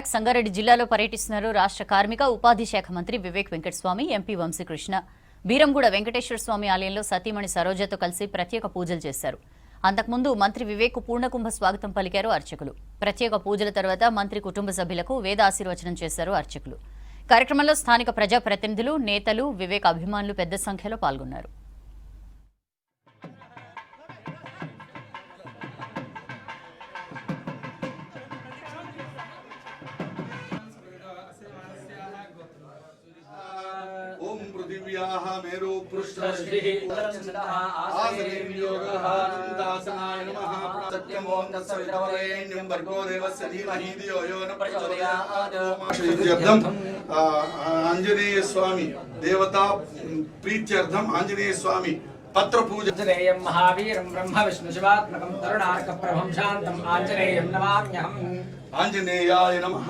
వైజాగ్ సంగారెడ్డి జిల్లాలో పర్యటిస్తున్నారు రాష్ట్ర కార్మిక ఉపాధి శాఖ మంత్రి వివేక్ వెంకటస్వామి. ఎంపీ వంశీకృష్ణ బీరంగూడ వెంకటేశ్వర స్వామి ఆలయంలో సతీమణి సరోజతో కలిసి ప్రత్యేక పూజలు చేశారు. అంతకుముందు మంత్రి వివేక్ పూర్ణకుంభ స్వాగతం పలికారు అర్చకులు. ప్రత్యేక పూజల తర్వాత మంత్రి కుటుంబ సభ్యులకు వేద ఆశీర్వచనం చేశారు అర్చకులు. కార్యక్రమంలో స్థానిక ప్రజాప్రతినిధులు, నేతలు, వివేక్ అభిమానులు పెద్ద సంఖ్యలో పాల్గొన్నారు. ओम पृथिव्याः मेरु पृष्ठश्री आसने वियोगः चिन्तासनाय नमः सत्यं ओम तत्सवितुर्वरेण्यं भर्गो देवस्य धीमहि धियो यो न प्रचोदयात् श्रीत्यर्थम आंजनेय स्वामी देवता प्रीत्यर्थम आंजनेय स्वामी पत्र पूजा आंजनेयं महावीरं ब्रह्म विष्णु शिवात्मकं तरुणार्क प्रभं शान्तं आंजनेयं नमाम्यहम् आंजनेयाय नमः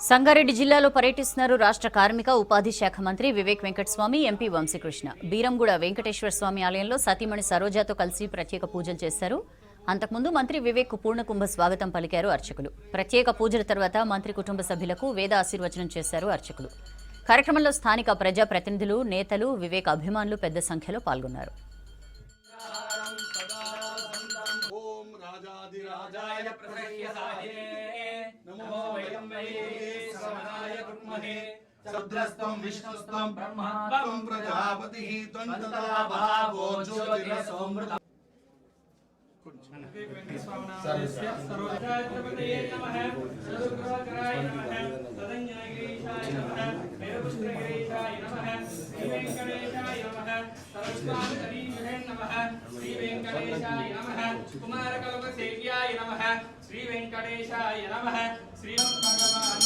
సంగారెడ్డి జిల్లాలో పర్యటిస్తున్నారు రాష్ట్ర కార్మిక ఉపాధి శాఖ మంత్రి వివేక్ వెంకటస్వామి. ఎంపీ వంశీకృష్ణ బీరంగూడ వెంకటేశ్వర స్వామి ఆలయంలో సతీమణి సరోజతో కలిసి ప్రత్యేక పూజలు చేశారు. అంతకుముందు మంత్రి వివేక్ పూర్ణకుంభ స్వాగతం పలికారు అర్చకులు. ప్రత్యేక పూజల తర్వాత మంత్రి కుటుంబ సభ్యులకు వేద ఆశీర్వచనం చేశారు అర్చకులు. కార్యక్రమంలో స్థానిక ప్రజాప్రతినిధులు, నేతలు, వివేక్ అభిమానులు పెద్ద సంఖ్యలో పాల్గొన్నారు. कुमारकल्पसेव्याय नमः श्री वेंकटेशाय नमः श्री भगवान